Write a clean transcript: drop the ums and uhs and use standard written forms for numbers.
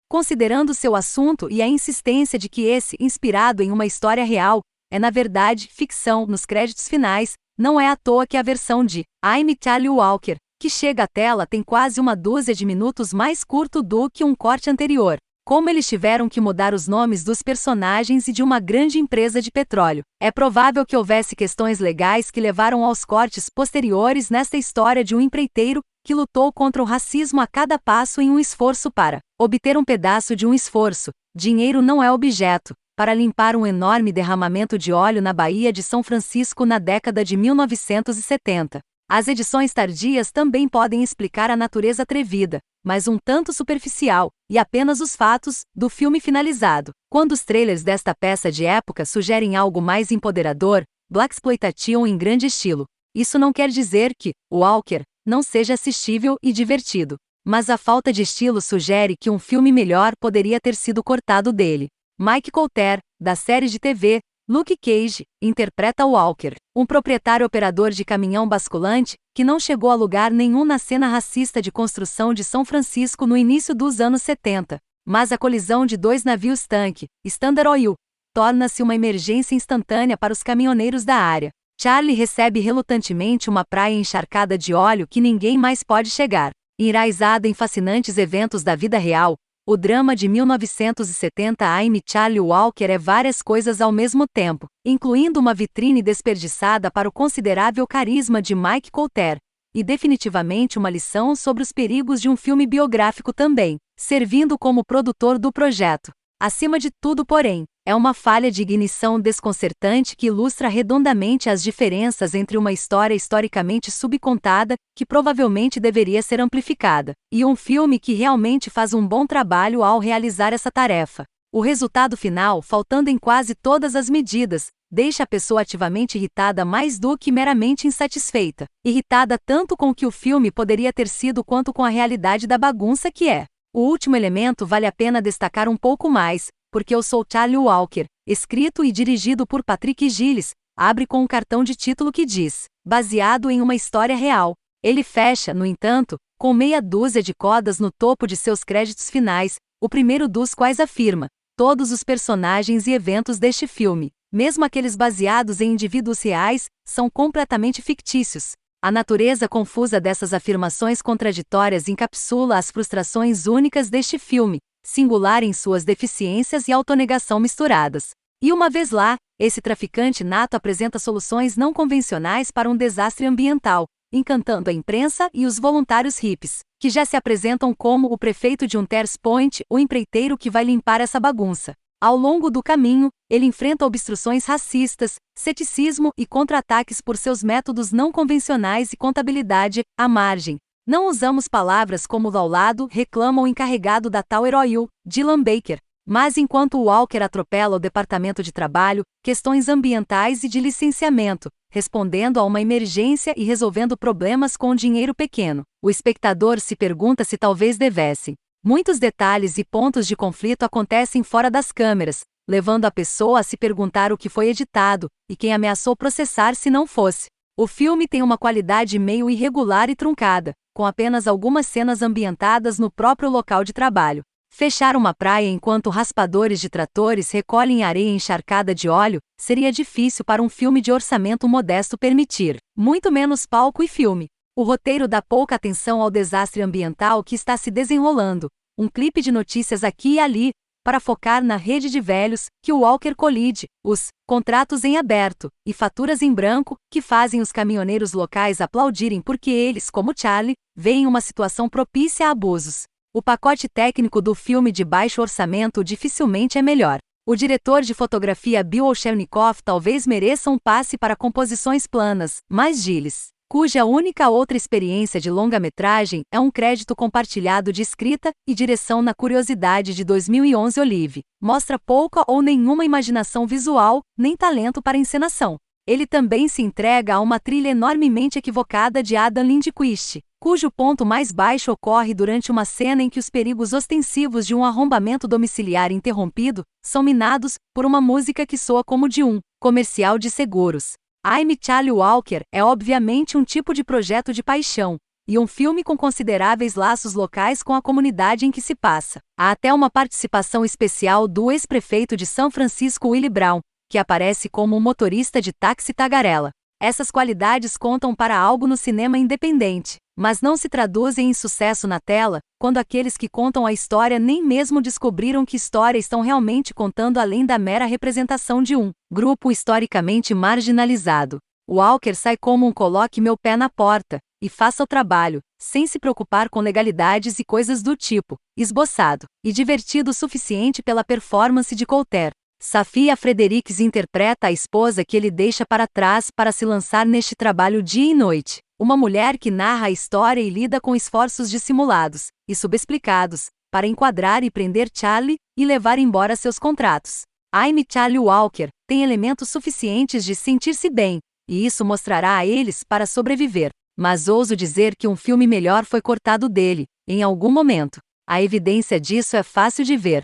Considerando seu assunto e a insistência de que esse, inspirado em uma história real, é na verdade ficção nos créditos finais, não é à toa que a versão de I'm Charlie Walker, que chega à tela tem quase uma dúzia de minutos mais curto do que um corte anterior. Como eles tiveram que mudar os nomes dos personagens e de uma grande empresa de petróleo, é provável que houvesse questões legais que levaram aos cortes posteriores nesta história de um empreiteiro que lutou contra o racismo a cada passo em um esforço para obter um pedaço de um esforço. Dinheiro não é objeto, para limpar um enorme derramamento de óleo na Baía de São Francisco na década de 1970. As edições tardias também podem explicar a natureza atrevida, mas um tanto superficial, e apenas os fatos, do filme finalizado. Quando os trailers desta peça de época sugerem algo mais empoderador, blaxploitation em grande estilo. Isso não quer dizer que Walker não seja assistível e divertido, mas a falta de estilo sugere que um filme melhor poderia ter sido cortado dele. Mike Colter, da série de TV Luke Cage, interpreta Walker, um proprietário operador de caminhão basculante, que não chegou a lugar nenhum na cena racista de construção de São Francisco no início dos anos 70, mas a colisão de dois navios-tanque, Standard Oil, torna-se uma emergência instantânea para os caminhoneiros da área. Charlie recebe relutantemente uma praia encharcada de óleo que ninguém mais pode chegar. Enraizada em fascinantes eventos da vida real, o drama de 1970 I'm Charlie Walker é várias coisas ao mesmo tempo, incluindo uma vitrine desperdiçada para o considerável carisma de Mike Colter, e definitivamente uma lição sobre os perigos de um filme biográfico também, servindo como produtor do projeto. Acima de tudo, porém, é uma falha de ignição desconcertante que ilustra redondamente as diferenças entre uma história historicamente subcontada, que provavelmente deveria ser amplificada, e um filme que realmente faz um bom trabalho ao realizar essa tarefa. O resultado final, faltando em quase todas as medidas, deixa a pessoa ativamente irritada mais do que meramente insatisfeita, irritada tanto com o que o filme poderia ter sido quanto com a realidade da bagunça que é. O último elemento vale a pena destacar um pouco mais, porque Eu Sou Charlie Walker, escrito e dirigido por Patrick Gillis, abre com um cartão de título que diz, baseado em uma história real. Ele fecha, no entanto, com meia dúzia de codas no topo de seus créditos finais, o primeiro dos quais afirma, todos os personagens e eventos deste filme, mesmo aqueles baseados em indivíduos reais, são completamente fictícios. A natureza confusa dessas afirmações contraditórias encapsula as frustrações únicas deste filme, singular em suas deficiências e autonegação misturadas. E uma vez lá, esse traficante nato apresenta soluções não convencionais para um desastre ambiental, encantando a imprensa e os voluntários hippies, que já se apresentam como o prefeito de Hunters Point, o empreiteiro que vai limpar essa bagunça. Ao longo do caminho, ele enfrenta obstruções racistas, ceticismo e contra-ataques por seus métodos não convencionais e contabilidade, à margem. Não usamos palavras como ao lado, reclama o encarregado da Tower Oil, Dylan Baker. Mas enquanto Walker atropela o departamento de trabalho, questões ambientais e de licenciamento, respondendo a uma emergência e resolvendo problemas com dinheiro pequeno, o espectador se pergunta se talvez devesse. Muitos detalhes e pontos de conflito acontecem fora das câmeras, levando a pessoa a se perguntar o que foi editado, e quem ameaçou processar se não fosse. O filme tem uma qualidade meio irregular e truncada, com apenas algumas cenas ambientadas no próprio local de trabalho. Fechar uma praia enquanto raspadores de tratores recolhem areia encharcada de óleo seria difícil para um filme de orçamento modesto permitir, muito menos palco e filme. O roteiro dá pouca atenção ao desastre ambiental que está se desenrolando, um clipe de notícias aqui e ali, para focar na rede de velhos, que o Walker colide, os contratos em aberto e faturas em branco, que fazem os caminhoneiros locais aplaudirem porque eles, como Charlie, veem uma situação propícia a abusos. O pacote técnico do filme de baixo orçamento dificilmente é melhor. O diretor de fotografia Bill Olshernikov talvez mereça um passe para composições planas, mas Gillis, cuja única outra experiência de longa-metragem é um crédito compartilhado de escrita e direção na Curiosidade de 2011 Olive, mostra pouca ou nenhuma imaginação visual, nem talento para encenação. Ele também se entrega a uma trilha enormemente equivocada de Adam Lindquist, cujo ponto mais baixo ocorre durante uma cena em que os perigos ostensivos de um arrombamento domiciliar interrompido são minados por uma música que soa como de um comercial de seguros. I'm Charlie Walker é obviamente um tipo de projeto de paixão, e um filme com consideráveis laços locais com a comunidade em que se passa. Há até uma participação especial do ex-prefeito de São Francisco Willie Brown, que aparece como um motorista de táxi tagarela. Essas qualidades contam para algo no cinema independente, mas não se traduzem em sucesso na tela, quando aqueles que contam a história nem mesmo descobriram que história estão realmente contando além da mera representação de um grupo historicamente marginalizado. Walker sai como um coloque meu pé na porta, e faça o trabalho, sem se preocupar com legalidades e coisas do tipo, esboçado, e divertido o suficiente pela performance de Coulter. Safia Fredericks interpreta a esposa que ele deixa para trás para se lançar neste trabalho dia e noite. Uma mulher que narra a história e lida com esforços dissimulados e subexplicados para enquadrar e prender Charlie e levar embora seus contratos. I'm Charlie Walker tem elementos suficientes de sentir-se bem, e isso mostrará a eles para sobreviver. Mas ouso dizer que um filme melhor foi cortado dele, em algum momento. A evidência disso é fácil de ver.